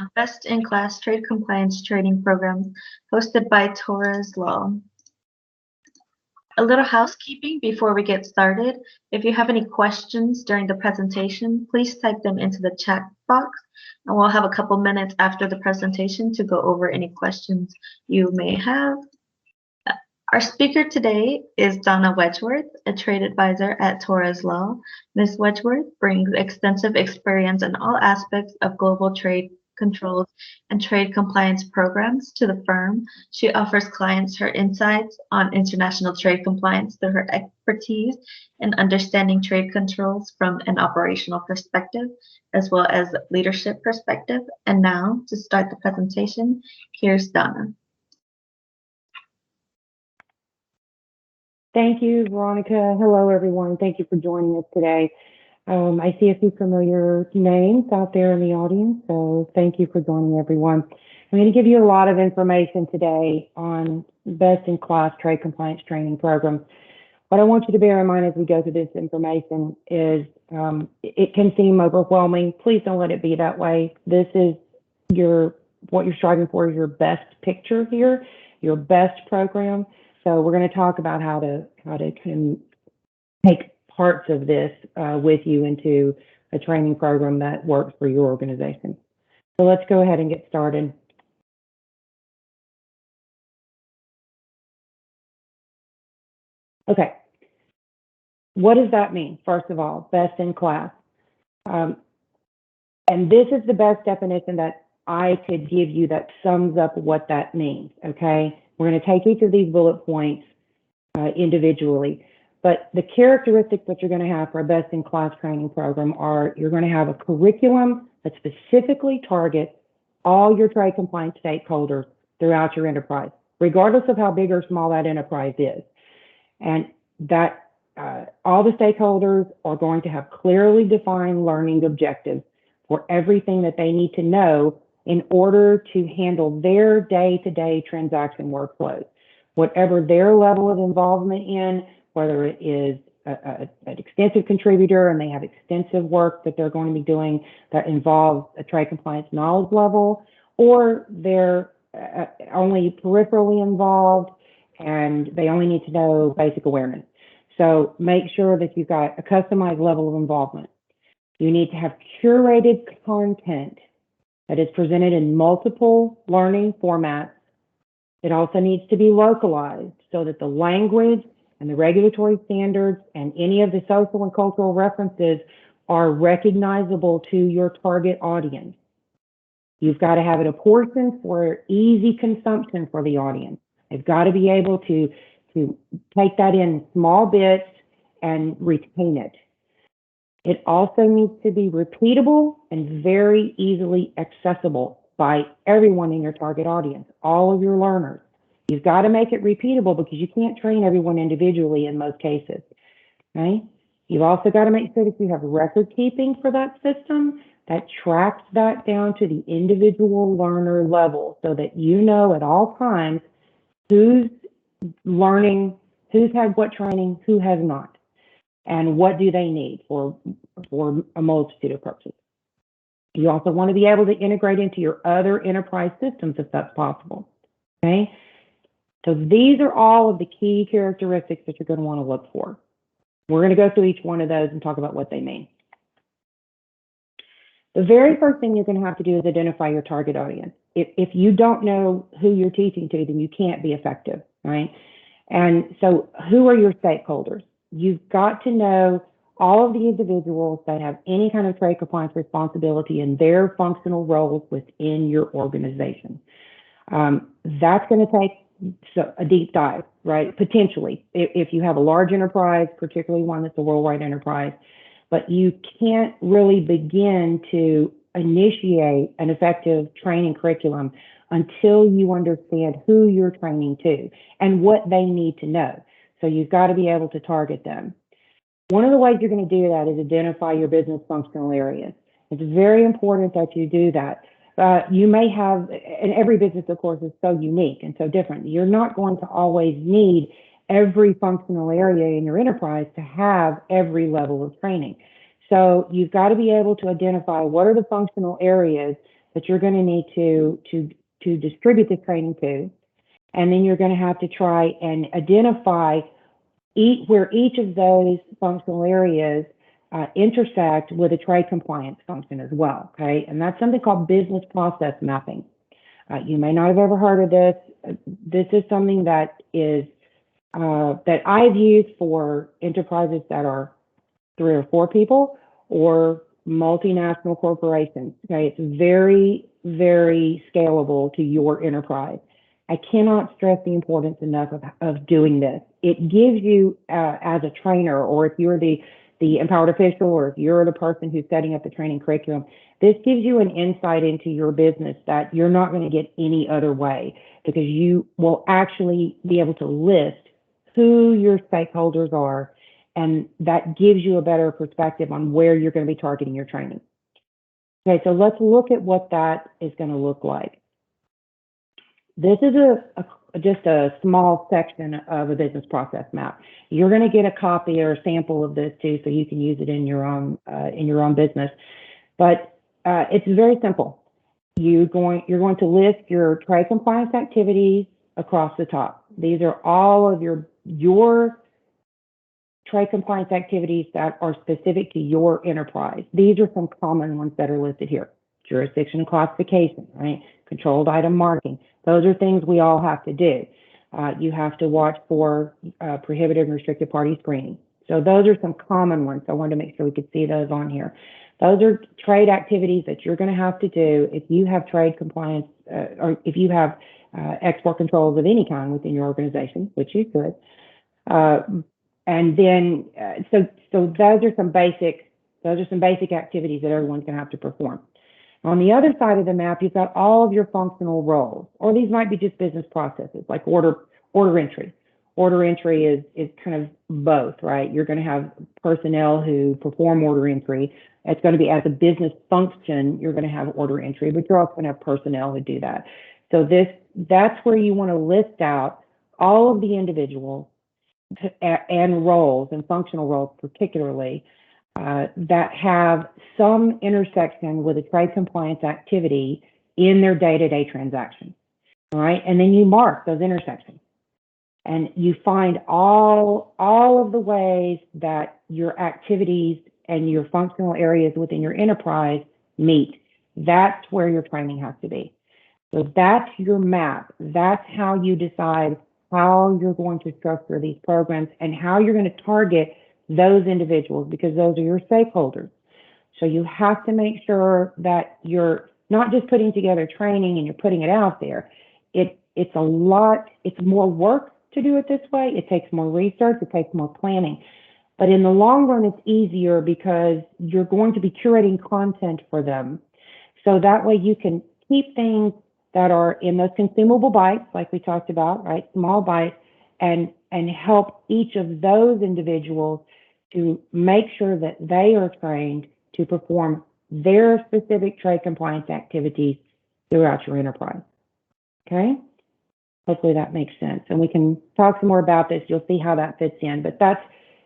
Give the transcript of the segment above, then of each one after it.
on best-in-class trade compliance training programs hosted by Torres Law. A little housekeeping before we get started. If you have any questions during the presentation, please type them into the chat box, and we'll have a couple minutes after the presentation to go over any questions you may have. Our speaker today is Donna Wedgeworth, a trade advisor at Torres Law. Ms. Wedgeworth brings extensive experience in all aspects of global trade controls and trade compliance programs to the firm. She offers clients her insights on international trade compliance through her expertise in understanding trade controls from an operational perspective, as well as leadership perspective. And now, to start the presentation, here's Donna. Thank you, Veronica. Hello, everyone. Thank you for joining us today. I see a few familiar names out there in the audience, so thank you for joining, everyone. I'm going to give you a lot of information today on best-in-class trade compliance training programs. What I want you to bear in mind as we go through this information is it can seem overwhelming. Please don't let it be that way. This is what you're striving for is your best picture here, your best program. So we're going to talk about how to take parts of this with you into a training program that works for your organization. So let's go ahead and get started. Okay. What does that mean? First of all, best in class. And this is the best definition that I could give you that sums up what that means, okay? We're going to take each of these bullet points individually, but the characteristics that you're going to have for a best-in-class training program are you're going to have a curriculum that specifically targets all your trade compliance stakeholders throughout your enterprise, regardless of how big or small that enterprise is. And that all the stakeholders are going to have clearly defined learning objectives for everything that they need to know in order to handle their day-to-day transaction workflows, whatever their level of involvement in, whether it is an extensive contributor and they have extensive work that they're going to be doing that involves a trade compliance knowledge level, or they're only peripherally involved and they only need to know basic awareness. So make sure that you've got a customized level of involvement. You need to have curated content that is presented in multiple learning formats. It also needs to be localized so that the language and the regulatory standards and any of the social and cultural references are recognizable to your target audience. You've got to have it apportioned for easy consumption for the audience. They've got to be able to take that in small bits and retain it. It also needs to be repeatable and very easily accessible by everyone in your target audience, all of your learners. You've got to make it repeatable because you can't train everyone individually in most cases, right? You've also got to make sure that you have record keeping for that system that tracks that down to the individual learner level so that you know at all times who's learning, who's had what training, who has not, and what do they need for a multitude of purposes. You also want to be able to integrate into your other enterprise systems if that's possible, okay? So these are all of the key characteristics that you're going to want to look for. We're going to go through each one of those and talk about what they mean. The very first thing you're going to have to do is identify your target audience. If you don't know who you're teaching to, then you can't be effective, right? And so who are your stakeholders? You've got to know all of the individuals that have any kind of trade compliance responsibility in their functional roles within your organization. That's going to take a deep dive, right? Potentially, if you have a large enterprise, particularly one that's a worldwide enterprise, but you can't really begin to initiate an effective training curriculum until you understand who you're training to and what they need to know. So you've got to be able to target them. One of the ways you're going to do that is identify your business functional areas. It's very important that you do that. You may have, and every business, of course, is so unique and so different. You're not going to always need every functional area in your enterprise to have every level of training. So you've got to be able to identify what are the functional areas that you're going to need to distribute the training to. And then you're going to have to try and identify where each of those functional areas intersect with a trade compliance function as well, okay? And that's something called business process mapping. You may not have ever heard of this. This is something that is that I've used for enterprises that are 3 or 4 people or multinational corporations, okay? It's very, very scalable to your enterprise. I cannot stress the importance enough of doing this. It gives you, as a trainer, or if you're the empowered official, or if you're the person who's setting up the training curriculum, this gives you an insight into your business that you're not going to get any other way, because you will actually be able to list who your stakeholders are, and that gives you a better perspective on where you're going to be targeting your training. Okay, so let's look at what that is going to look like. This is just a small section of a business process map. You're going to get a copy or a sample of this too, so you can use it in your own business. But it's very simple. You're going to list your trade compliance activities across the top. These are all of your trade compliance activities that are specific to your enterprise. These are some common ones that are listed here. Jurisdiction and classification, right? Controlled item marking. Those are things we all have to do. You have to watch for prohibited and restricted party screening. So those are some common ones. So I wanted to make sure we could see those on here. Those are trade activities that you're going to have to do if you have trade compliance or if you have export controls of any kind within your organization, which you could. And then, so those are some basic activities that everyone's going to have to perform. On the other side of the map, you've got all of your functional roles, or these might be just business processes, like order entry. Order entry is kind of both, right? You're going to have personnel who perform order entry. It's going to be as a business function, you're going to have order entry, but you're also going to have personnel who do that. So that's where you want to list out all of the individuals and roles, and functional roles particularly, that have some intersection with a trade compliance activity in their day-to-day transactions, all right? And then you mark those intersections, and you find all of the ways that your activities and your functional areas within your enterprise meet. That's where your training has to be. So that's your map. That's how you decide how you're going to structure these programs and how you're going to target those individuals, because those are your stakeholders. So you have to make sure that you're not just putting together training and you're putting it out there. It's a lot, it's more work to do it this way. It takes more research, it takes more planning. But in the long run, it's easier because you're going to be curating content for them. So that way you can keep things that are in those consumable bites, like we talked about, right? Small bites, and help each of those individuals to make sure that they are trained to perform their specific trade compliance activities throughout your enterprise. Okay? Hopefully that makes sense. And we can talk some more about this. You'll see how that fits in. But that's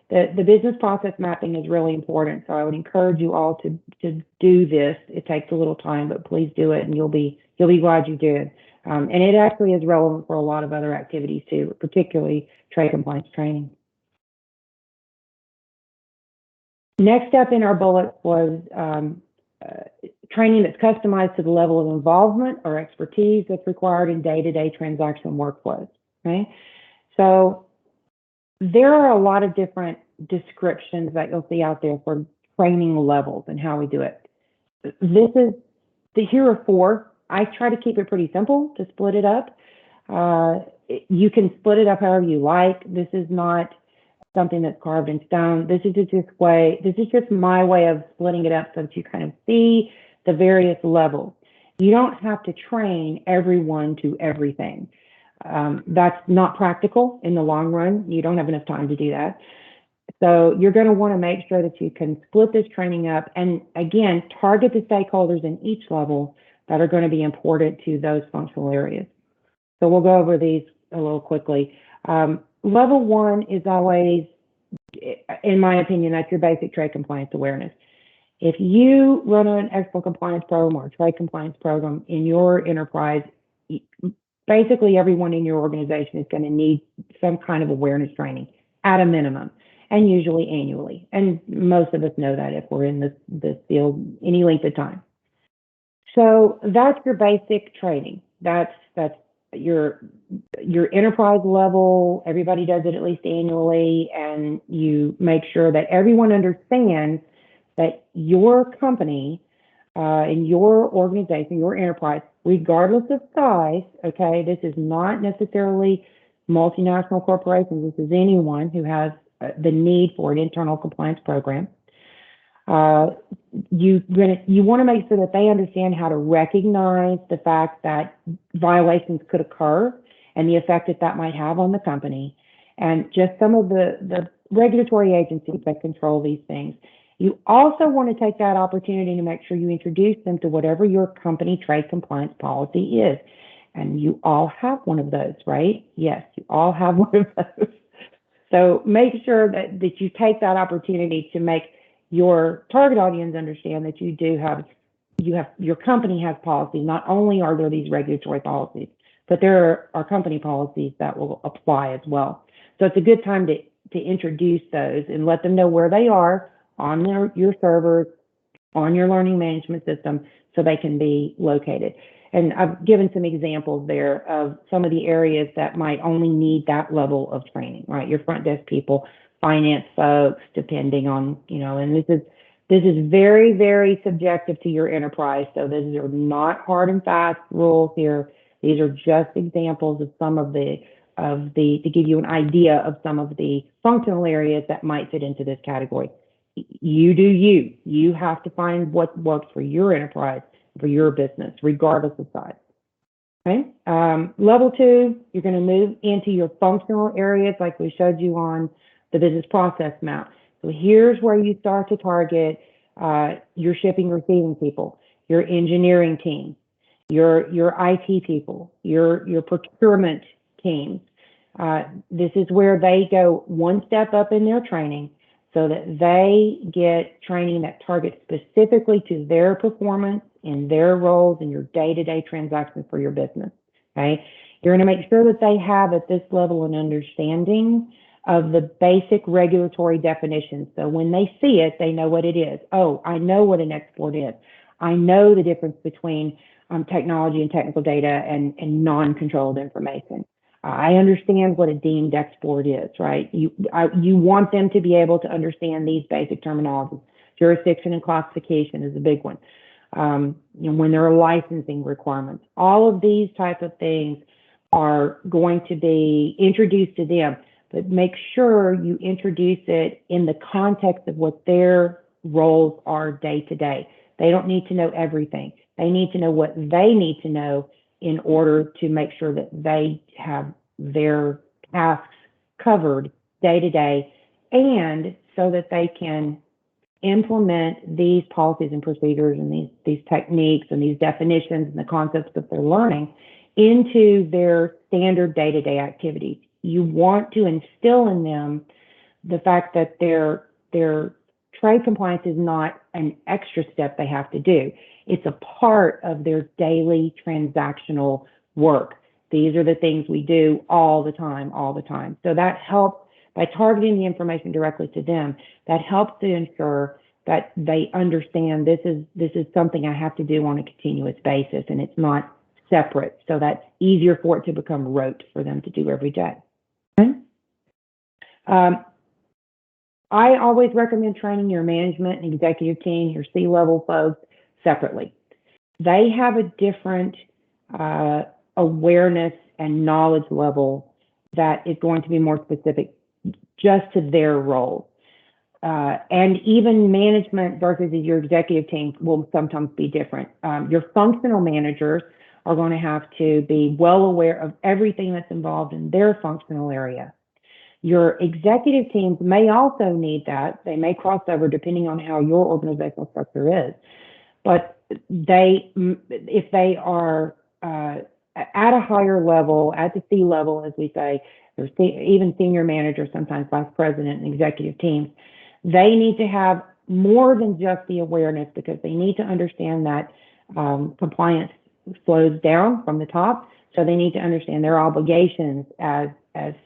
the business process mapping is really important. So I would encourage you all to do this. It takes a little time, but please do it, and you'll be glad you did. And it actually is relevant for a lot of other activities too, particularly trade compliance training. Next step in our bullet was training that's customized to the level of involvement or expertise that's required in day-to-day transaction workflows. Okay, so there are a lot of different descriptions that you'll see out there for training levels and how we do it. Here are 4. I try to keep it pretty simple to split it up. You can split it up however you like. This is not something that's carved in stone. This is just my way of splitting it up so that you kind of see the various levels. You don't have to train everyone to everything. That's not practical in the long run. You don't have enough time to do that. So you're going to want to make sure that you can split this training up and, again, target the stakeholders in each level that are going to be important to those functional areas. So we'll go over these a little quickly. Level 1 is always, in my opinion, that's your basic trade compliance awareness. If you run an export compliance program or a trade compliance program in your enterprise, basically everyone in your organization is going to need some kind of awareness training at a minimum, and usually annually. And most of us know that if we're in this field any length of time. So that's your basic training. That's your enterprise level. Everybody does it at least annually, and you make sure that everyone understands that your company in your organization, your enterprise, regardless of size, okay, this is not necessarily multinational corporations. This is anyone who has the need for an internal compliance program. You want to make sure that they understand how to recognize the fact that violations could occur and the effect that that might have on the company, and just some of the regulatory agencies that control these things. You also want to take that opportunity to make sure you introduce them to whatever your company trade compliance policy is. And you all have one of those, right? Yes, you all have one of those. So make sure that you take that opportunity to make your target audience understand that your company has policies. Not only are there these regulatory policies, but there are company policies that will apply as well. So it's a good time to introduce those and let them know where they are on your servers, on your learning management system, so they can be located. And I've given some examples there of some of the areas that might only need that level of training, right? Your front desk people, finance folks, depending on, and this is very, very subjective to your enterprise. So these are not hard and fast rules here. These are just examples of some of the to give you an idea of some of the functional areas that might fit into this category. You do you. You have to find what works for your enterprise, for your business, regardless of size. Okay. Level 2, you're going to move into your functional areas like we showed you on the business process map. So here's where you start to target your shipping, receiving people, your engineering team, your IT people, your procurement teams. This is where they go one step up in their training, so that they get training that targets specifically to their performance in their roles in your day-to-day transactions for your business, okay? You're gonna make sure that they have at this level an understanding of the basic regulatory definitions. So when they see it, they know what it is. Oh, I know what an export is. I know the difference between technology and technical data and non-controlled information. I understand what a deemed export is, right? You want them to be able to understand these basic terminologies. Jurisdiction and classification is a big one. When there are licensing requirements, all of these types of things are going to be introduced to them, but make sure you introduce it in the context of what their roles are day to day. They don't need to know everything. They need to know what they need to know in order to make sure that they have their tasks covered day to day, and so that they can implement these policies and procedures and these techniques and these definitions and the concepts that they're learning into their standard day-to-day activities. You want to instill in them the fact that their trade compliance is not an extra step they have to do. It's a part of their daily transactional work. These are the things we do all the time. So that helps, by targeting the information directly to them, that helps to ensure that they understand this is something I have to do on a continuous basis, and it's not separate. So that's easier for it to become rote for them to do every day. Okay? I always recommend training your management and executive team, your C-level folks, separately. They have a different awareness and knowledge level that is going to be more specific just to their role. And even management versus your executive team will sometimes be different. Your functional managers are going to have to be well aware of everything that's involved in their functional area. Your executive teams may also need that. They may cross over depending on how your organizational structure is. But if they are at a higher level, at the C level, as we say, or even senior managers, sometimes vice president and executive teams, they need to have more than just the awareness, because they need to understand that compliance flows down from the top. So they need to understand their obligations as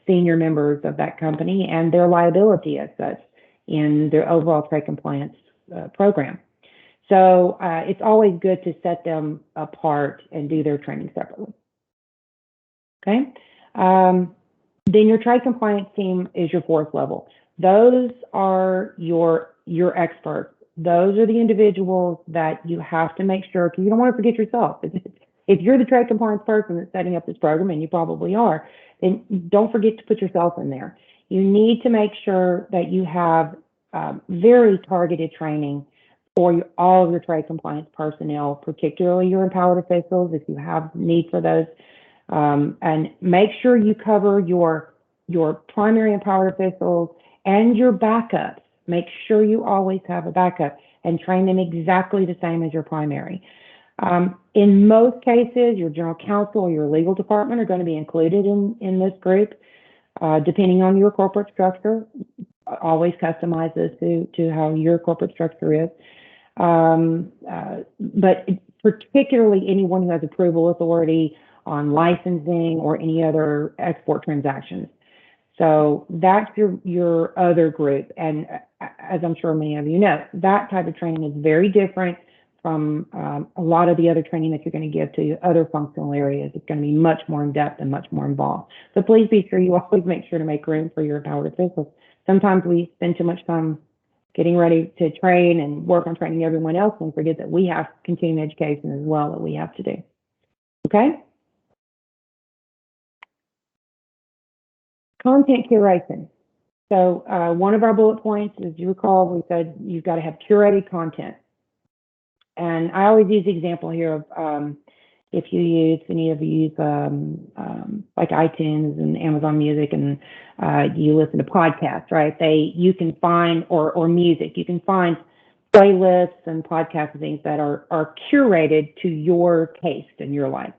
senior members of that company and their liability as such in their overall trade compliance program. So it's always good to set them apart and do their training separately. Okay. Then your trade compliance team is your fourth level. Those are your experts. Those are the individuals that you have to make sure, because you don't want to forget yourself. If you're the trade compliance person that's setting up this program, and you probably are, then don't forget to put yourself in there. You need to make sure that you have very targeted training for all of your trade compliance personnel, particularly your empowered officials, if you have need for those. And make sure you cover your primary empowered officials and your backups. Make sure you always have a backup and train them exactly the same as your primary. In most cases, your general counsel or your legal department are going to be included in this group, depending on your corporate structure. Always customize this to how your corporate structure is. But particularly anyone who has approval authority on licensing or any other export transactions. So that's your other group. And as I'm sure many of you know, that type of training is very different from a lot of the other training that you're going to give to other functional areas. It's going to be much more in depth and much more involved. So please be sure you always make sure to make room for your empowered officials. Sometimes we spend too much time getting ready to train and work on training everyone else and forget that we have continuing education as well that we have to do. Okay? Content curation. So one of our bullet points, as you recall, we said you've got to have curated content. And I always use the example here of if any of you use like iTunes and Amazon Music, and you listen to podcasts, right? You can find, or music, you can find playlists and podcast things that are curated to your taste and your life.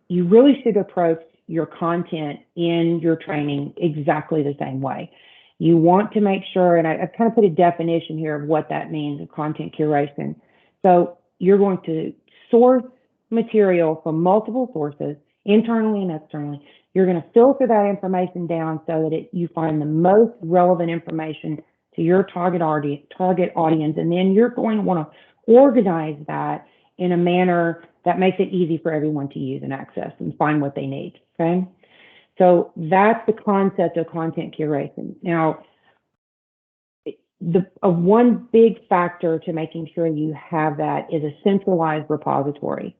You really should approach your content in your training exactly the same way. You want to make sure, and I've kind of put a definition here of what that means, of content curation. So you're going to source material from multiple sources, internally and externally. You're going to filter that information down so that you find the most relevant information to your target audience, and then you're going to want to organize that in a manner that makes it easy for everyone to use and access and find what they need. Okay, so that's the concept of content curation. Now, one big factor to making sure you have that is a centralized repository.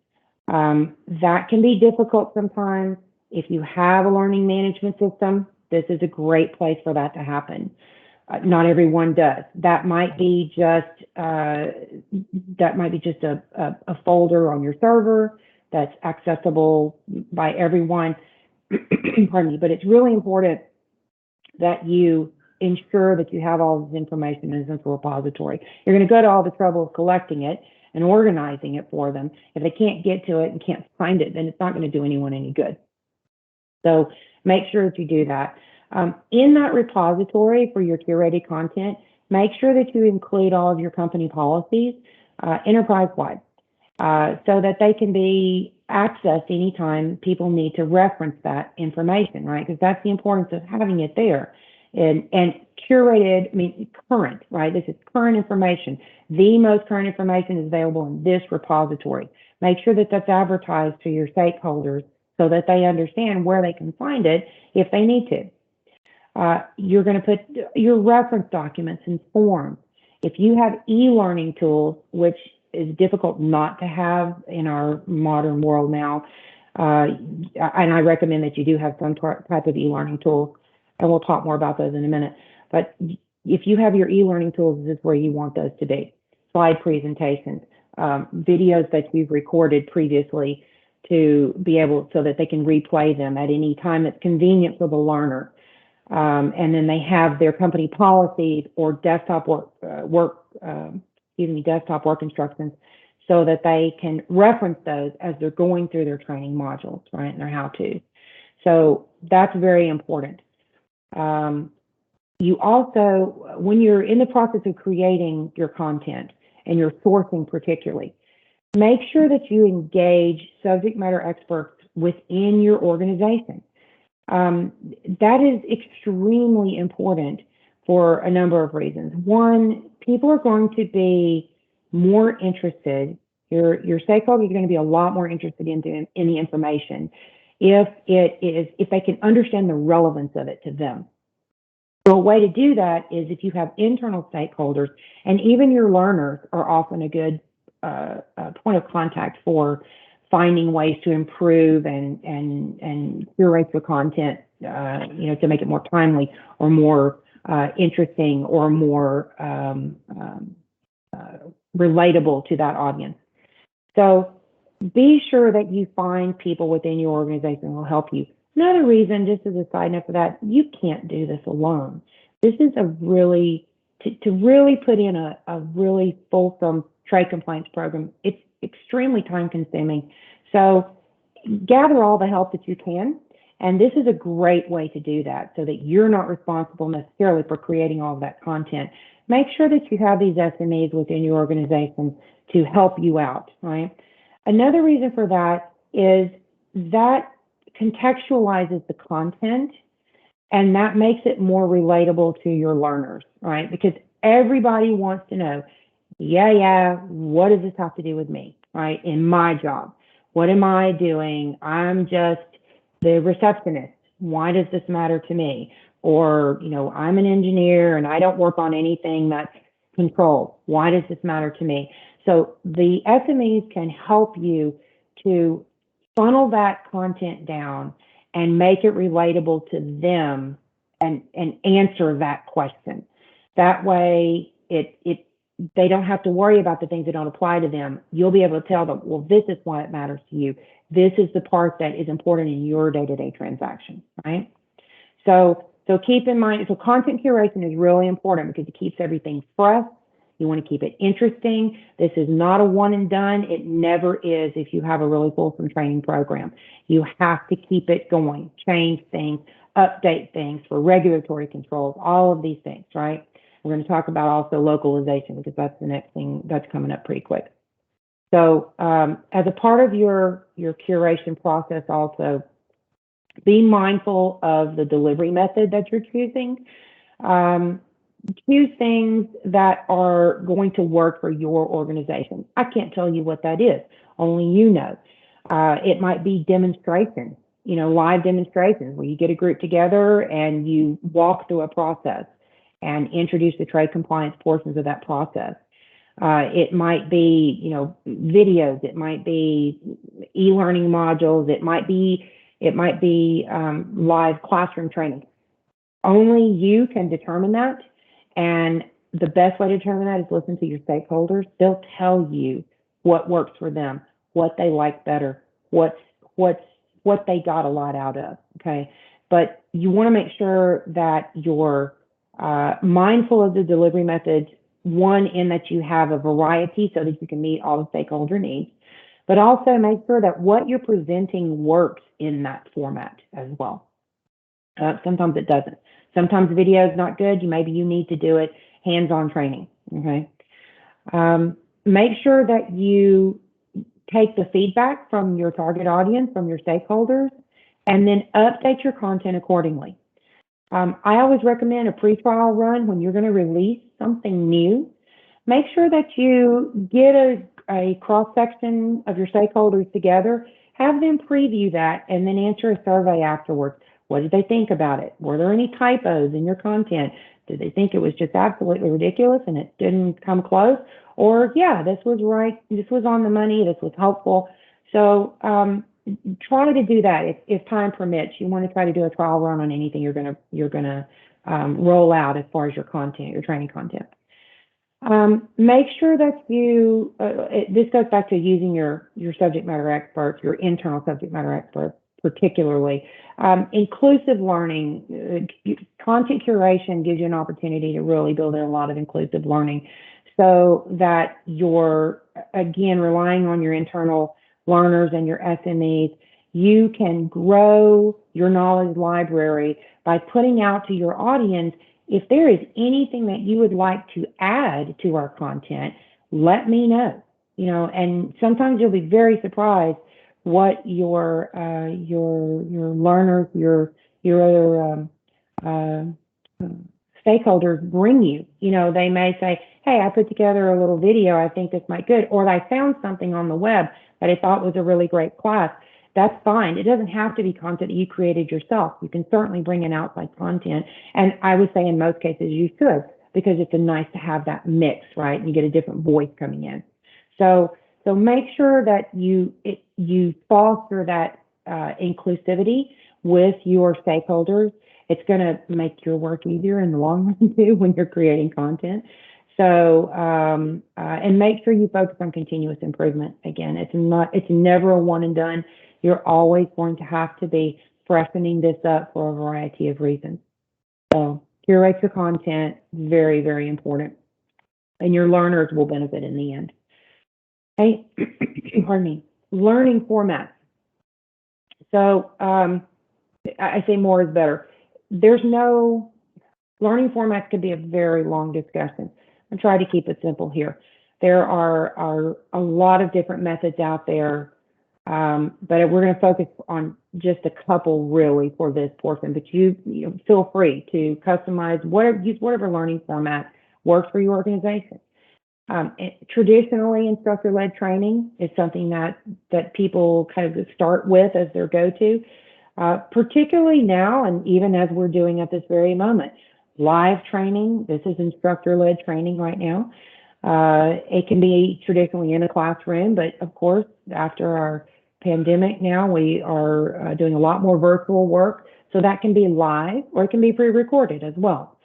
That can be difficult sometimes. If you have a learning management system, this is a great place for that to happen. Not everyone does. That might be just a folder on your server that's accessible by everyone. Pardon me, but it's really important that you ensure that you have all this information in a central repository. You're going to go to all the trouble of collecting it and organizing it for them. If they can't get to it and can't find it, then it's not going to do anyone any good. So make sure that you do that. In that repository for your curated content, make sure that you include all of your company policies enterprise-wide so that they can be accessed anytime people need to reference that information, right? Because that's the importance of having it there. And curated, current, right? This is current information. The most current information is available in this repository. Make sure that that's advertised to your stakeholders so that they understand where they can find it if they need to. You're going to put your reference documents and forms. If you have e-learning tools, which is difficult not to have in our modern world now, and I recommend that you do have some type of e-learning tools, and we'll talk more about those in a minute. But if you have your e-learning tools, this is where you want those to be. Slide presentations, videos that you've recorded previously to be able, so that they can replay them at any time that's convenient for the learner. And then they have their company policies or desktop work instructions so that they can reference those as they're going through their training modules, right, and their how-to. So that's very important. You also, when you're in the process of creating your content and your sourcing particularly, make sure that you engage subject matter experts within your organization. That is extremely important for a number of reasons. One, people are going to be more interested. Your stakeholders are going to be a lot more interested in the information if they can understand the relevance of it to them. So a way to do that is if you have internal stakeholders, and even your learners are often a good point of contact for finding ways to improve and curate your content, to make it more timely or more interesting or more relatable to that audience. So be sure that you find people within your organization who will help you. Another reason, just as a side note for that, you can't do this alone. This is a really, to really put in a really fulsome trade compliance program, it's extremely time consuming. So gather all the help that you can. And this is a great way to do that so that you're not responsible necessarily for creating all of that content. Make sure that you have these SMEs within your organization to help you out, right? Another reason for that is that contextualizes the content and that makes it more relatable to your learners, right? Because everybody wants to know, what does this have to do with me, right? In my job, what am I doing? I'm just the receptionist. Why does this matter to me? Or, I'm an engineer and I don't work on anything that's controlled. Why does this matter to me? So the SMEs can help you to funnel that content down and make it relatable to them and answer that question. That way they don't have to worry about the things that don't apply to them. You'll be able to tell them, well, this is why it matters to you. This is the part that is important in your day-to-day transaction, right? So keep in mind, so content curation is really important because it keeps everything fresh. You want to keep it interesting. This is not a one and done. It never is if you have a really fulsome training program. You have to keep it going, change things, update things for regulatory controls, all of these things, right? We're going to talk about also localization because that's the next thing that's coming up pretty quick. So as a part of your curation process also, be mindful of the delivery method that you're choosing. Choose things that are going to work for your organization. I can't tell you what that is, only you know. It might be demonstrations, live demonstrations where you get a group together and you walk through a process and introduce the trade compliance portions of that process. It might be, videos. It might be e-learning modules. It might be live classroom training. Only you can determine that. And the best way to determine that is listen to your stakeholders. They'll tell you what works for them, what they like better, what they got a lot out of. Okay. But you want to make sure that you're mindful of the delivery methods, one, in that you have a variety so that you can meet all the stakeholder needs, but also make sure that what you're presenting works in that format as well. Sometimes it doesn't. Sometimes video is not good. Maybe you need to do it hands-on training, okay? Make sure that you take the feedback from your target audience, from your stakeholders, and then update your content accordingly. I always recommend a pre-trial run when you're going to release something new. Make sure that you get a cross-section of your stakeholders together, have them preview that, and then answer a survey afterwards. What did they think about it? Were there any typos in your content? Did they think it was just absolutely ridiculous and it didn't come close? Or, yeah, this was right, this was on the money, this was helpful. So try to do that if time permits. You want to try to do a trial run on anything you're gonna roll out as far as your content, your training content. Make sure that you, this goes back to using your subject matter experts, your internal subject matter experts particularly. Inclusive learning, content curation gives you an opportunity to really build in a lot of inclusive learning so that you're, again, relying on your internal learners and your SMEs. You can grow your knowledge library by putting out to your audience if there is anything that you would like to add to our content, let me know. You know, and sometimes you'll be very surprised what your learners, your other stakeholders bring you. You know, they may say, hey, I put together a little video, I think this might good, or I found something on the web that I thought was a really great class. That's fine. It doesn't have to be content that you created yourself. You can certainly bring in outside content. And I would say in most cases you should, because it's a nice to have that mix, right? And you get a different voice coming in. So make sure that you foster that inclusivity with your stakeholders. It's going to make your work easier in the long run too when you're creating content. So and make sure you focus on continuous improvement. Again, it's never a one and done. You're always going to have to be freshening this up for a variety of reasons. So curate your content, very, very important. And your learners will benefit in the end. Okay, pardon me. Learning formats. So I say more is better. There's no, learning formats could be a very long discussion. I'm trying to keep it simple here. There are a lot of different methods out there, but we're going to focus on just a couple really for this portion. But you know, feel free to customize use whatever learning format works for your organization. Traditionally, instructor-led training is something that people kind of start with as their go-to, particularly now, and even as we're doing at this very moment. Live training, this is instructor-led training right now. It can be traditionally in a classroom, but of course, after our pandemic now, we are doing a lot more virtual work. So that can be live or it can be pre-recorded as well.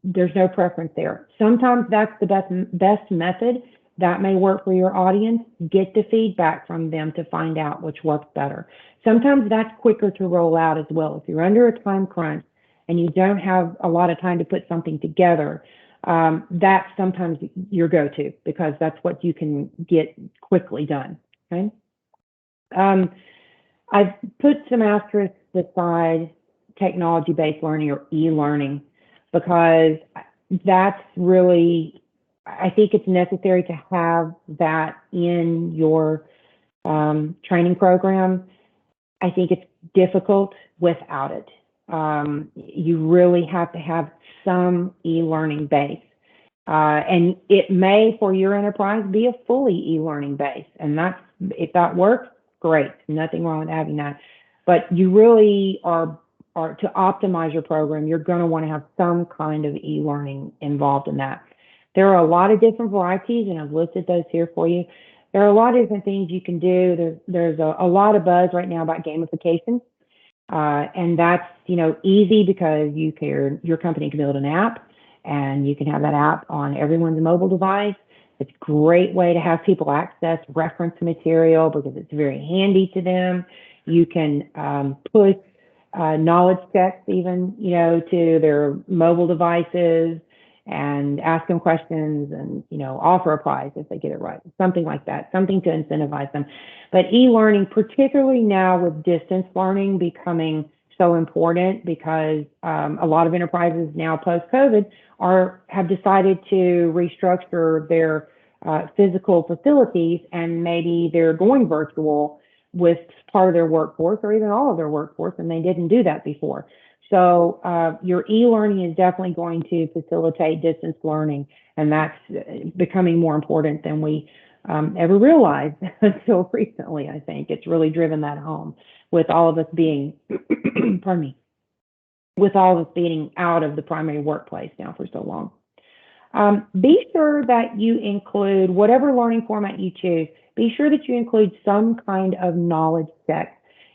There's no preference there. Sometimes that's the best method. That may work for your audience. Get the feedback from them to find out which works better. Sometimes that's quicker to roll out as well. If you're under a time crunch and you don't have a lot of time to put something together, that's sometimes your go-to because that's what you can get quickly done. Okay. I've put some asterisks beside technology-based learning or e-learning because that's really, I think it's necessary to have that in your training program. I think it's difficult without it. You really have to have some e-learning base. And it may, for your enterprise, be a fully e-learning base. And that's, if that works, great. Nothing wrong with having that. But you really are to optimize your program, you're going to want to have some kind of e-learning involved in that. There are a lot of different varieties, and I've listed those here for you. There are a lot of different things you can do. There's a lot of buzz right now about gamification. And that's, you know, easy because your company can build an app and you can have that app on everyone's mobile device. It's a great way to have people access reference material because it's very handy to them. You can push knowledge checks even, you know, to their mobile devices and ask them questions and, you know, offer a prize if they get it right, something like that, something to incentivize them. But e-learning, particularly now with distance learning becoming so important because a lot of enterprises now post-COVID have decided to restructure their physical facilities, and maybe they're going virtual with part of their workforce or even all of their workforce, and they didn't do that before. So your e-learning is definitely going to facilitate distance learning, and that's becoming more important than we ever realized until recently. I think it's really driven that home with all of us being, pardon me, with all of us being out of the primary workplace now for so long. Be sure that you include whatever learning format you choose. Be sure that you include some kind of knowledge check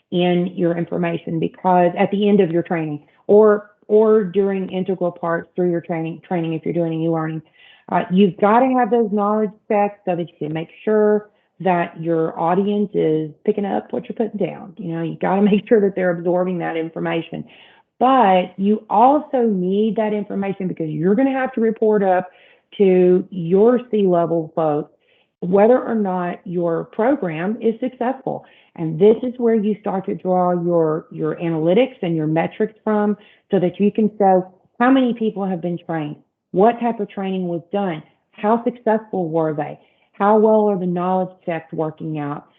in your information, because at the end of your training or during integral parts through your training if you're doing e-learning, you've got to have those knowledge checks so that you can make sure that your audience is picking up what you're putting down. You know, you got to make sure that they're absorbing that information. But you also need that information because you're going to have to report up to your C-level folks whether or not your program is successful. And this is where you start to draw your analytics and your metrics from, so that you can show How many people have been trained? What type of training was done? How successful were they? How well are the knowledge checks working out?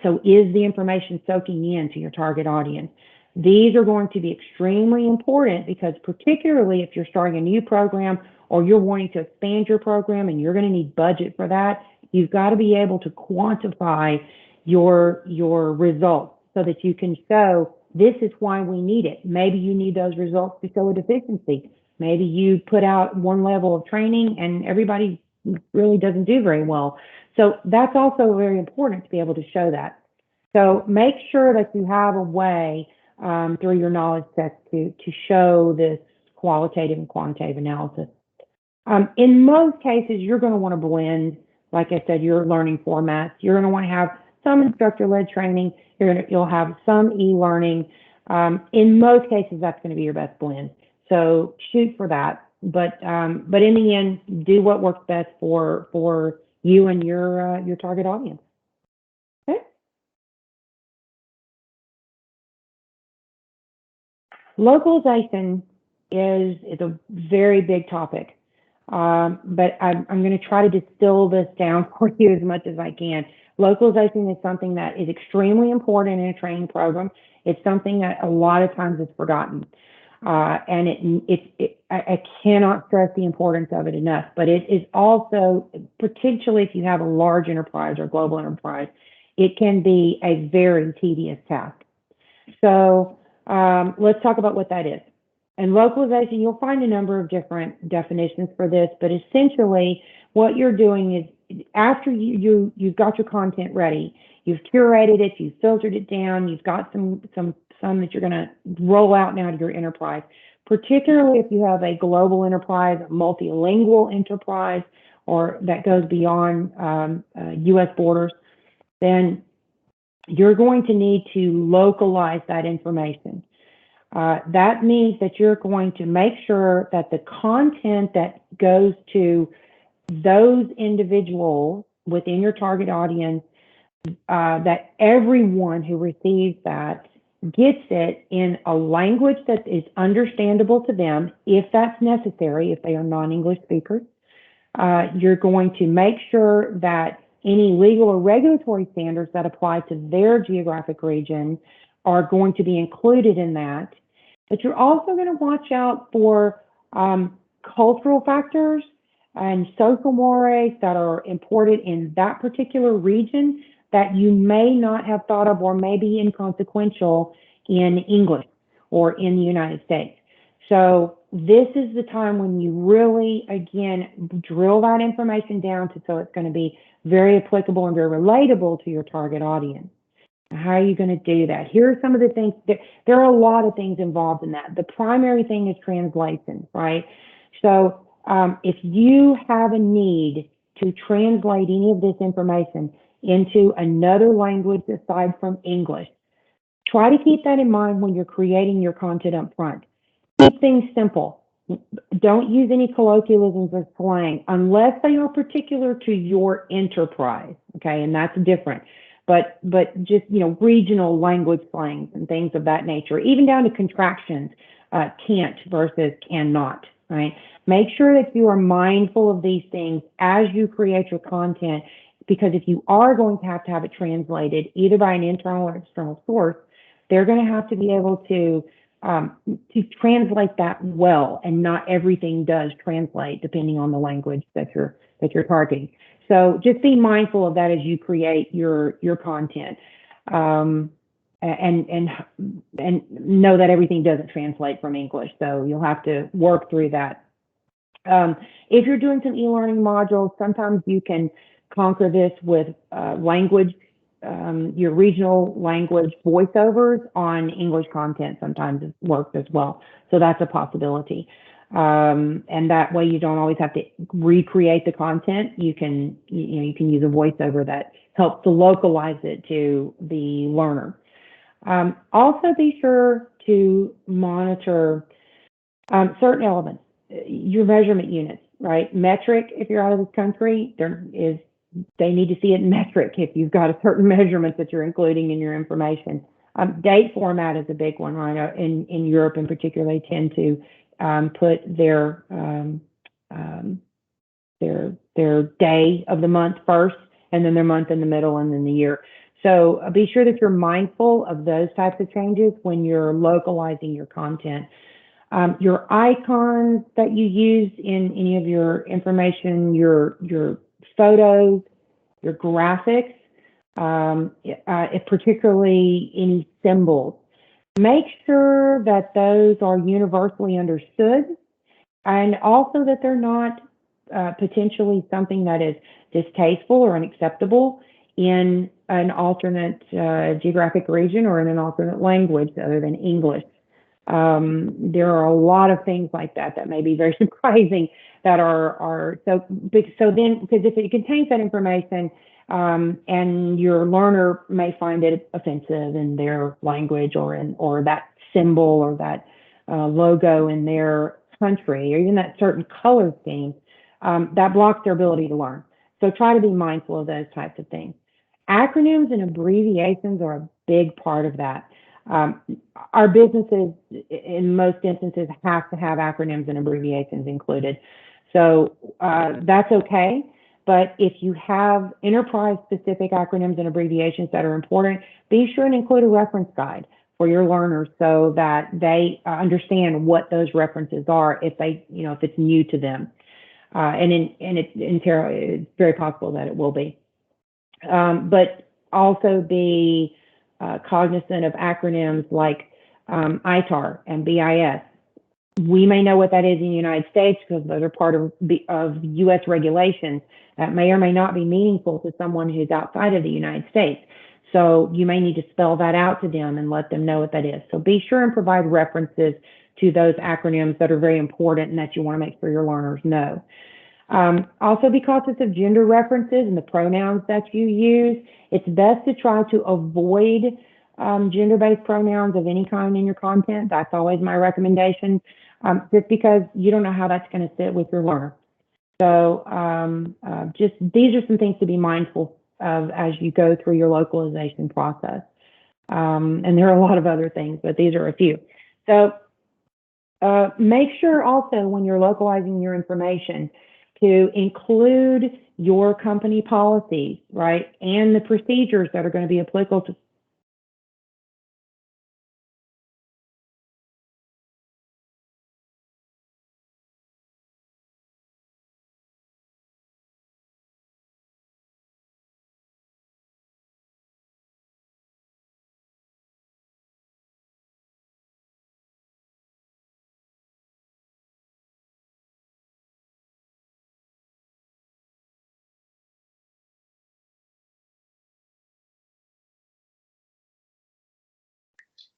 So is the information soaking in to your target audience? These are going to be extremely important because particularly if you're starting a new program or you're wanting to expand your program and you're going to need budget for that, you've got to be able to quantify your results so that you can show this is why we need it. Maybe you need those results to show a deficiency. Maybe you put out one level of training and everybody really doesn't do very well. So that's also very important to be able to show that. So make sure that you have a way through your knowledge checks to show this qualitative and quantitative analysis. In most cases, you're going to want to blend, like I said, your learning formats. You're going to want to have some instructor-led training. You'll have some e-learning. In most cases, that's going to be your best blend. So shoot for that. But in the end, do what works best for you and your target audience. Okay. Localization is a very big topic, but I'm going to try to distill this down for you as much as I can. Localization is something that is extremely important in a training program. It's something that a lot of times is forgotten. And I cannot stress the importance of it enough, but it is also, particularly if you have a large enterprise or global enterprise, it can be a very tedious task. So let's talk about what that is. And localization, you'll find a number of different definitions for this, but essentially what you're doing is after you've got your content ready, you've curated it, you've filtered it down, you've got some that you're going to roll out now to your enterprise, particularly if you have a global enterprise, a multilingual enterprise, or that goes beyond U.S. borders, then you're going to need to localize that information. That means that you're going to make sure that the content that goes to those individuals within your target audience, that everyone who receives that gets it in a language that is understandable to them, if that's necessary, if they are non-English speakers. You're going to make sure that any legal or regulatory standards that apply to their geographic region are going to be included in that. But you're also going to watch out for cultural factors and social mores that are imported in that particular region that you may not have thought of or may be inconsequential in English or in the United States. So this is the time when you really, again, drill that information down so it's going to be very applicable and very relatable to your target audience. How are you going to do that? Here are some of the things. There are a lot of things involved in that. The primary thing is translation, right? So if you have a need to translate any of this information into another language aside from English, try to keep that in mind when you're creating your content up front. Keep things simple. Don't use any colloquialisms or slang unless they are particular to your enterprise, okay? And that's different. But just, regional language slangs and things of that nature, even down to contractions, can't versus cannot, right? Make sure that you are mindful of these things as you create your content, because if you are going to have it translated either by an internal or external source, they're going to have to be able to translate that well, and not everything does translate depending on the language that you're targeting. So just be mindful of that as you create your content, and know that everything doesn't translate from English. So you'll have to work through that. If you're doing some e-learning modules, sometimes you can conquer this with language. Your regional language voiceovers on English content sometimes works as well. So that's a possibility. And that way you don't always have to recreate the content. You can use a voiceover that helps to localize it to the learner. Also be sure to monitor certain elements, your measurement units, right? Metric, if you're out of this country, they need to see it in metric if you've got a certain measurement that you're including in your information. Date format is a big one, right? In Europe in particular, they tend to put their day of the month first, and then their month in the middle, and then the year. So be sure that you're mindful of those types of changes when you're localizing your content. Your icons that you use in any of your information, your photos, your graphics, particularly any symbols, make sure that those are universally understood, and also that they're not potentially something that is distasteful or unacceptable in an alternate geographic region or in an alternate language other than English. There are a lot of things like that that may be very surprising that are so then, because if it contains that information and your learner may find it offensive in their language or that symbol or that logo in their country or even that certain color scheme, that blocks their ability to learn. So try to be mindful of those types of things. Acronyms and abbreviations are a big part of that. Our businesses, in most instances, have to have acronyms and abbreviations included. So that's okay. But if you have enterprise-specific acronyms and abbreviations that are important, be sure and include a reference guide for your learners so that they understand what those references are if they, if it's new to them. It's very possible that it will be. But also be cognizant of acronyms like ITAR and BIS. We may know what that is in the United States because those are part of U.S. regulations that may or may not be meaningful to someone who's outside of the United States. So you may need to spell that out to them and let them know what that is. So be sure and provide references to those acronyms that are very important and that you want to make sure your learners know. Also, because it's of gender references and the pronouns that you use, it's best to try to avoid gender-based pronouns of any kind in your content. That's always my recommendation, just because you don't know how that's going to sit with your learner. So just these are some things to be mindful of as you go through your localization process. And there are a lot of other things, but these are a few. So make sure also when you're localizing your information to include your company policies, right, and the procedures that are going to be applicable to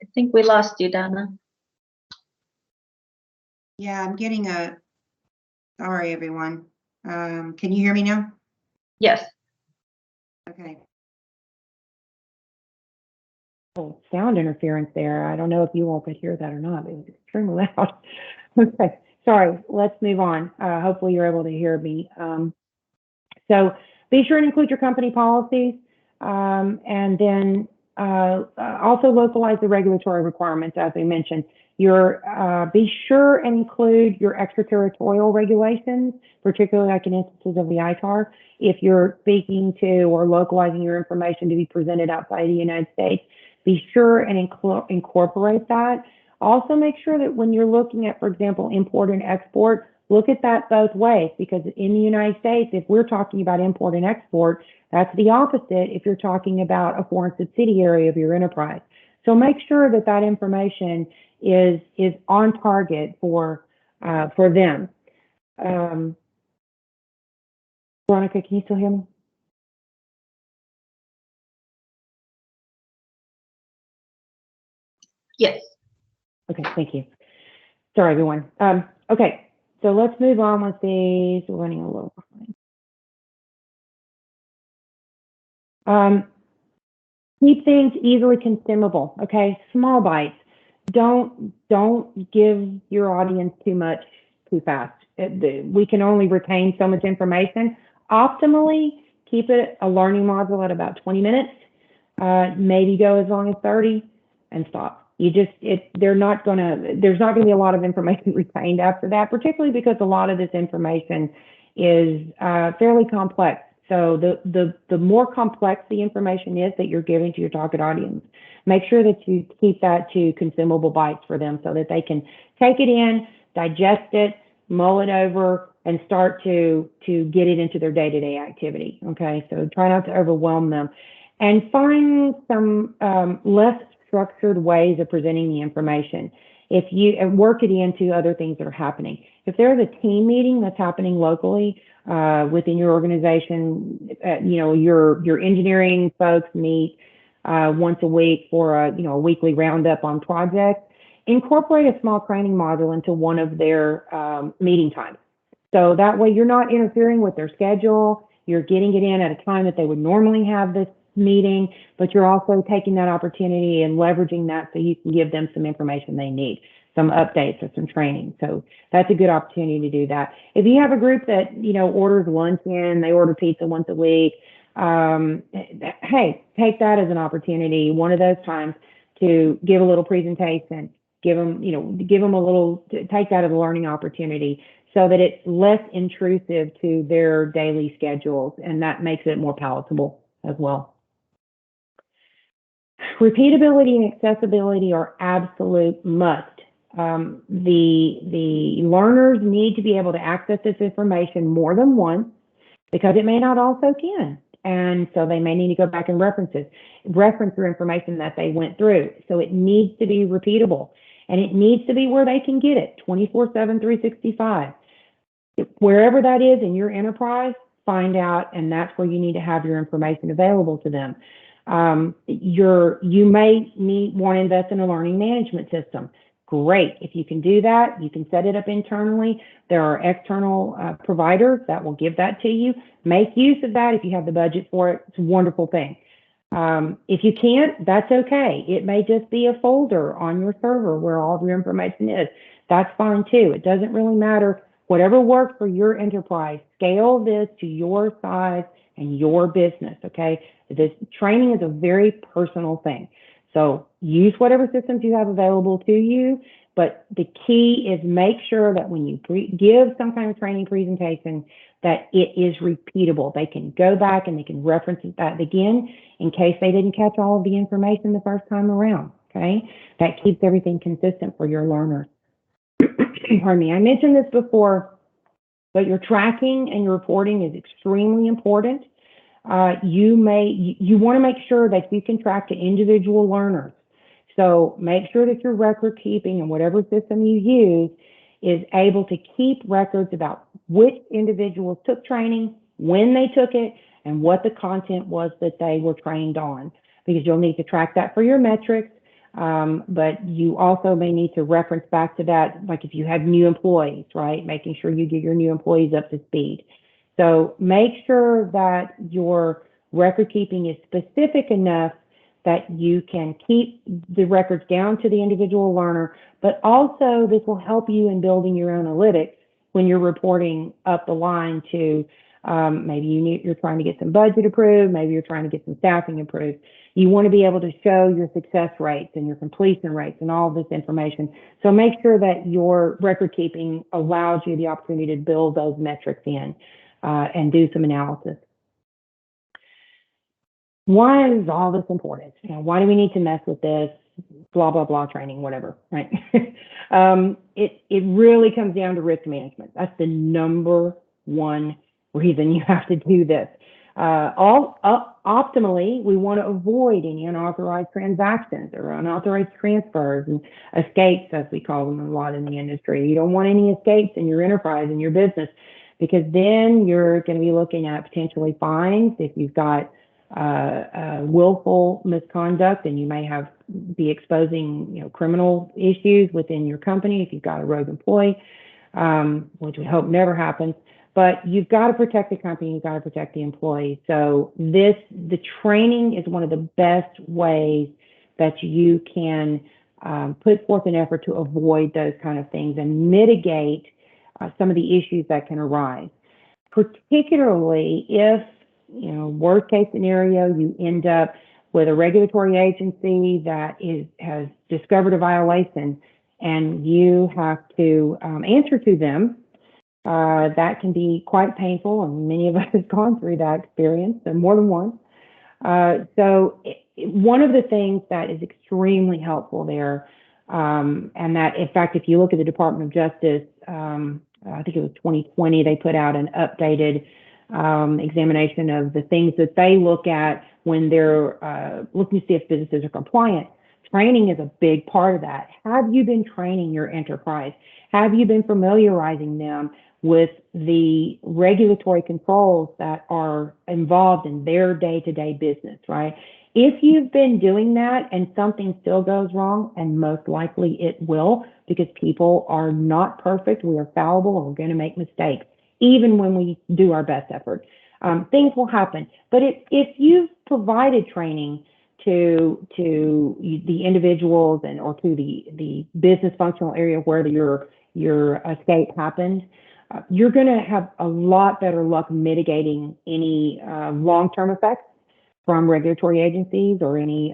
I think we lost you, Donna. Yeah, I'm getting sorry, everyone. Can you hear me now? Yes. Okay. Oh, sound interference there. I don't know if you all could hear that or not, but it was extremely loud. Okay, sorry, let's move on. Hopefully you're able to hear me. So be sure and include your company policies, and then also localize the regulatory requirements, as we mentioned. Be sure and include your extraterritorial regulations, particularly like in instances of the ITAR. If you're speaking to or localizing your information to be presented outside the United States, be sure and incorporate that. Also make sure that when you're looking at, for example, import and export, look at that both ways, because in the United States, if we're talking about import and export, that's the opposite if you're talking about a foreign subsidiary of your enterprise. So make sure that that information is on target for them. Veronica, can you still hear me? Yes. Okay, thank you. Sorry, everyone. Okay, so let's move on with these. We're running a little behind. Keep things easily consumable, okay? Small bites. Don't give your audience too much too fast. We can only retain so much information. Optimally, keep it a learning module at about 20 minutes. Maybe go as long as 30 and stop. there's not going to be a lot of information retained after that, particularly because a lot of this information is fairly complex. So the more complex the information is that you're giving to your target audience, make sure that you keep that to consumable bites for them so that they can take it in, digest it, mull it over, and start to get it into their day-to-day activity. Okay, so try not to overwhelm them, and find some less structured ways of presenting the information. If you work it into other things that are happening. If there's a team meeting that's happening locally within your organization, your engineering folks meet once a week for a weekly roundup on projects. Incorporate a small training module into one of their meeting times. So that way you're not interfering with their schedule. You're getting it in at a time that they would normally have this meeting, but you're also taking that opportunity and leveraging that so you can give them some information they need, some updates or some training. So that's a good opportunity to do that. If you have a group that, orders lunch in, they order pizza once a week, hey, take that as an opportunity, one of those times, to give a little presentation, give them a little, take that as a learning opportunity so that it's less intrusive to their daily schedules, and that makes it more palatable as well. Repeatability and accessibility are absolute must. The learners need to be able to access this information more than once because it may not all soak in. And so they may need to go back and reference their information that they went through. So it needs to be repeatable, and it needs to be where they can get it 24/7, 365. Wherever that is in your enterprise, find out, and that's where you need to have your information available to them. You may want to invest in a learning management system. Great. If you can do that, you can set it up internally. There are external providers that will give that to you. Make use of that if you have the budget for it. It's a wonderful thing. If you can't, that's okay. It may just be a folder on your server where all of your information is. That's fine too. It doesn't really matter. Whatever works for your enterprise, scale this to your size and your business, okay? This training is a very personal thing. So use whatever systems you have available to you, but the key is make sure that when you give some kind of training presentation, that it is repeatable. They can go back and they can reference that again in case they didn't catch all of the information the first time around, okay? That keeps everything consistent for your learners. Pardon me, I mentioned this before, but your tracking and your reporting is extremely important. You want to make sure that you can track the individual learners. So make sure that your record keeping and whatever system you use is able to keep records about which individuals took training, when they took it, and what the content was that they were trained on, because you'll need to track that for your metrics. But you also may need to reference back to that, like if you have new employees, right? Making sure you get your new employees up to speed. So make sure that your record keeping is specific enough that you can keep the records down to the individual learner, but also this will help you in building your analytics when you're reporting up the line to maybe you're trying to get some budget approved, maybe you're trying to get some staffing approved. You want to be able to show your success rates and your completion rates and all of this information. So make sure that your record keeping allows you the opportunity to build those metrics in and do some analysis. Why is all this important? Why do we need to mess with this? Blah, blah, blah training, whatever, right? It really comes down to risk management. That's the number one reason you have to do this. Optimally, we want to avoid any unauthorized transactions or unauthorized transfers and escapes, as we call them a lot in the industry. You don't want any escapes in your enterprise, in your business, because then you're going to be looking at potentially fines if you've got willful misconduct, and you may be exposing criminal issues within your company if you've got a rogue employee, which we hope never happens. But you've got to protect the company, you've got to protect the employees. So the training is one of the best ways that you can put forth an effort to avoid those kind of things and mitigate some of the issues that can arise. Particularly if, worst case scenario, you end up with a regulatory agency that has discovered a violation, and you have to answer to them. That can be quite painful, and many of us have gone through that experience, and more than once. One of the things that is extremely helpful there, and that, in fact, if you look at the Department of Justice, I think it was 2020, they put out an updated examination of the things that they look at when they're looking to see if businesses are compliant. Training is a big part of that. Have you been training your enterprise? Have you been familiarizing them with the regulatory controls that are involved in their day-to-day business, right? If you've been doing that and something still goes wrong, and most likely it will, because people are not perfect, we are fallible, and we're going to make mistakes, even when we do our best effort. Things will happen. But if you've provided training to the individuals or to the business functional area where your escape happened, you're going to have a lot better luck mitigating any long-term effects from regulatory agencies or any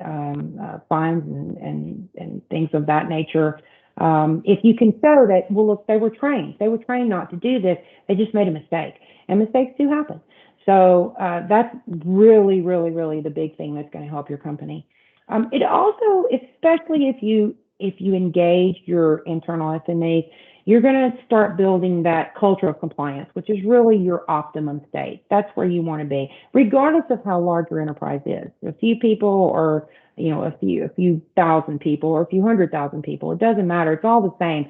fines and things of that nature. If you can show that, well, look, they were trained not to do this, they just made a mistake, and mistakes do happen. So that's really, really, really the big thing that's going to help your company. It also, especially if you engage your internal SMEs, you're going to start building that culture of compliance, which is really your optimum state. That's where you want to be, regardless of how large your enterprise is. A few people, or a few thousand people, or a few 100,000 people. It doesn't matter. It's all the same.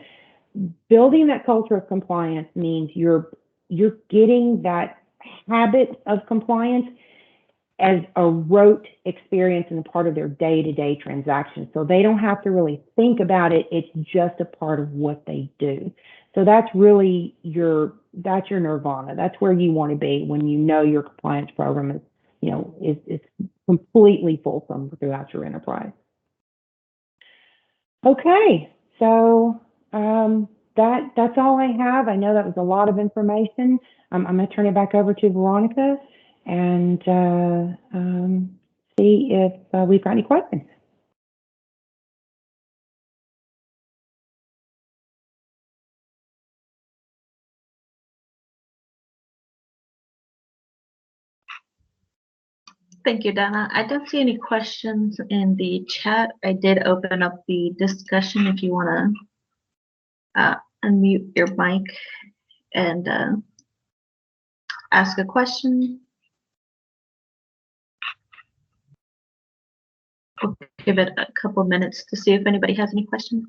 Building that culture of compliance means you're getting that habit of compliance as a rote experience and a part of their day-to-day transactions. So they don't have to really think about it. It's just a part of what they do. So that's really your nirvana. That's where you want to be when you know your compliance program is completely fulsome throughout your enterprise. Okay, so that's all I have. I know that was a lot of information. I'm going to turn it back over to Veronica and see if we've got any questions. Thank you, Donna. I don't see any questions in the chat. I did open up the discussion if you want to unmute your mic and ask a question. We'll give it a couple minutes to see if anybody has any questions.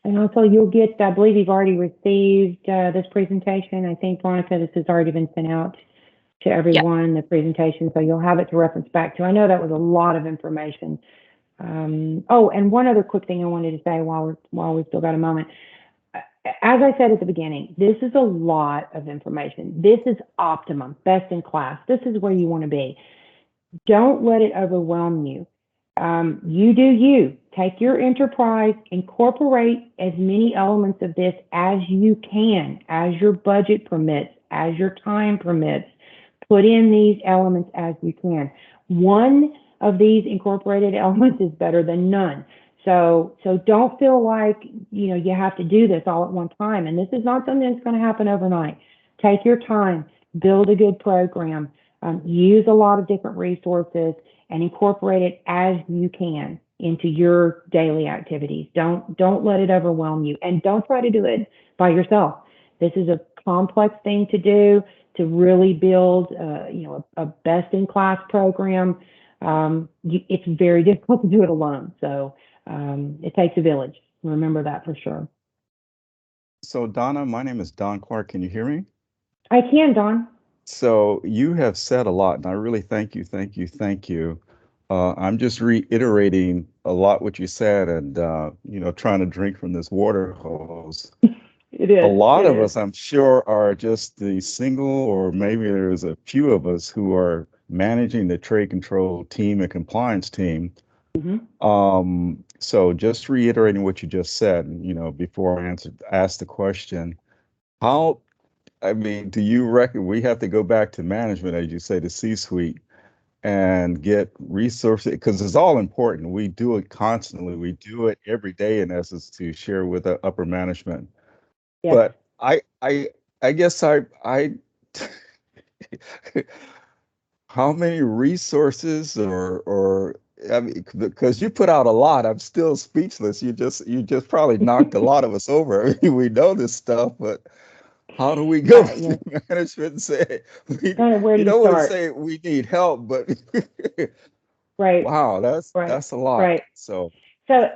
And also, you'll get, I believe you've already received this presentation. I think, Veronica, this has already been sent out to everyone, the presentation, so you'll have it to reference back to. I know that was a lot of information. Oh, and one other quick thing I wanted to say while we've still got a moment. As I said at the beginning, this is a lot of information. This is optimum, best in class. This is where you want to be. Don't let it overwhelm you. You do you. Take your enterprise, incorporate as many elements of this as you can, as your budget permits, as your time permits. Put in these elements as you can. One of these incorporated elements is better than none. So don't feel like you have to do this all at one time. And this is not something that's going to happen overnight. Take your time, build a good program, use a lot of different resources, and incorporate it as you can into your daily activities. Don't let it overwhelm you, and don't try to do it by yourself. This is a complex thing to do to really build, a best-in-class program. It's very difficult to do it alone. So it takes a village. Remember that for sure. So Donna, my name is Don Clark. Can you hear me? I can, Don. So you have said a lot, and I really thank you. I'm just reiterating a lot what you said, and trying to drink from this water hose. It is. A lot of us, I'm sure, are just the single, or maybe there's a few of us who are managing the trade control team and compliance team. Mm-hmm. So just reiterating what you just said, before I asked the question, how I mean, do you reckon we have to go back to management, as you say, the C-suite, and get resources? Because it's all important. We do it constantly. We do it every day, in essence, to share with the upper management. Yes. But I guess I how many resources or I mean, because you put out a lot, I'm still speechless. You just probably knocked a lot of us over. I mean, we know this stuff, but how do we go Yeah. to management and say we Kind of where do you you don't want to start? say we need help, but Right, wow, right, that's a lot. right. So So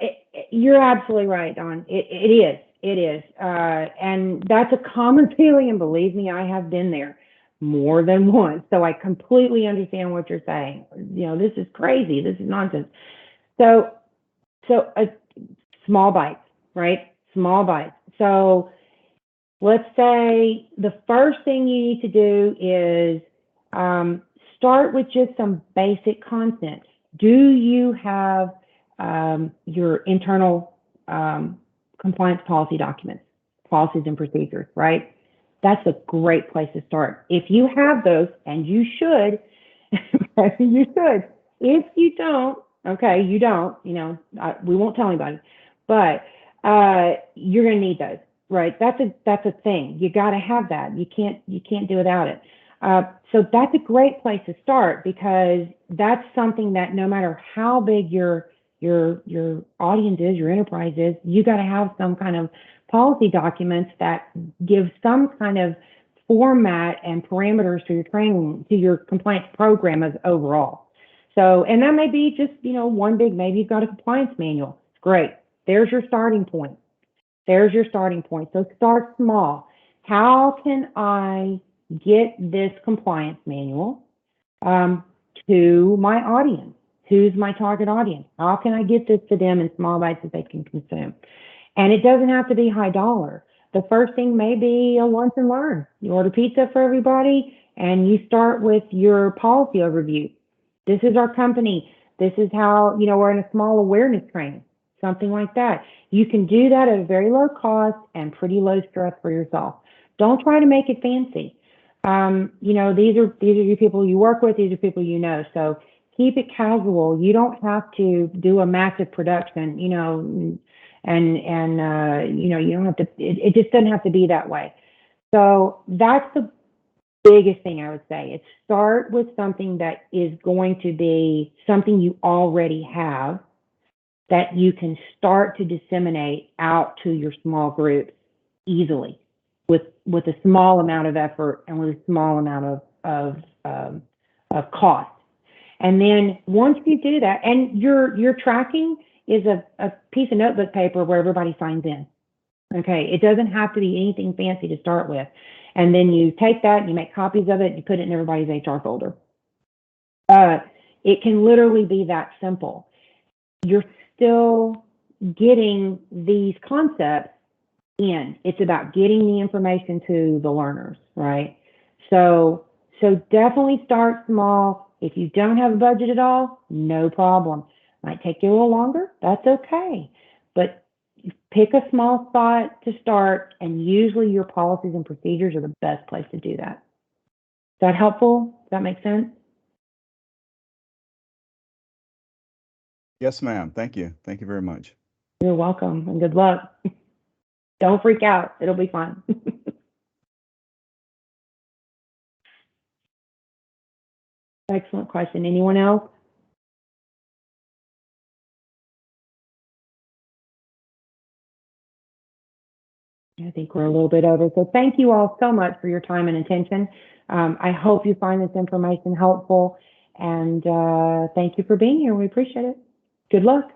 you're absolutely right, Don. It is. It is. And that's a common feeling. And believe me, I have been there more than once. So I completely understand what you're saying. You know, this is crazy. This is nonsense. So, so small bites, right? Small bites. So let's say the first thing you need to do is start with just some basic content. Do you have your internal compliance policy documents, policies and procedures, right? That's a great place to start. If you have those, and you should, you should. If you don't, okay, you don't, you know, we won't tell anybody, but you're going to need those. Right, that's a thing. You got to have that. You can't do without it. So that's a great place to start, because that's something that no matter how big your audience is, your enterprise is, you got to have some kind of policy documents that give some kind of format and parameters to your training, to your compliance program as overall. So, and that may be just, you know, one big, maybe you've got a compliance manual. Great. There's your starting point. There's your starting point. So start small. How can I get this compliance manual to my audience? Who's my target audience? How can I get this to them in small bites that they can consume? And it doesn't have to be high dollar. The first thing may be a lunch and learn. You order pizza for everybody and you start with your policy overview. This is our company. This is how, you know, we're in a small awareness training, something like that. You can do that at a very low cost and pretty low stress for yourself. Don't try to make it fancy. You know, these are your people you work with. These are people you know. So keep it casual. You don't have to do a massive production, you know, and you know, you don't have to. It just doesn't have to be that way. So that's the biggest thing I would say. Is start with something that is going to be something you already have, that you can start to disseminate out to your small groups easily, with a small amount of effort and with a small amount of cost. And then once you do that, and your tracking is a piece of notebook paper where everybody signs in. Okay, it doesn't have to be anything fancy to start with. And then you take that and you make copies of it and you put it in everybody's HR folder. It can literally be that simple. You're still getting these concepts in. It's about getting the information to the learners, right? So definitely start small. If you don't have a budget at all, no problem. Might take you a little longer. That's okay. But pick a small spot to start, and usually your policies and procedures are the best place to do that. Is that helpful? Does that make sense? yes, ma'am. Thank you. Thank you very much. You're welcome, and good luck. Don't freak out. It'll be fun. Excellent question. Anyone else? I think we're a little bit over. So thank you all so much for your time and attention. I hope you find this information helpful, and thank you for being here. We appreciate it. Good luck.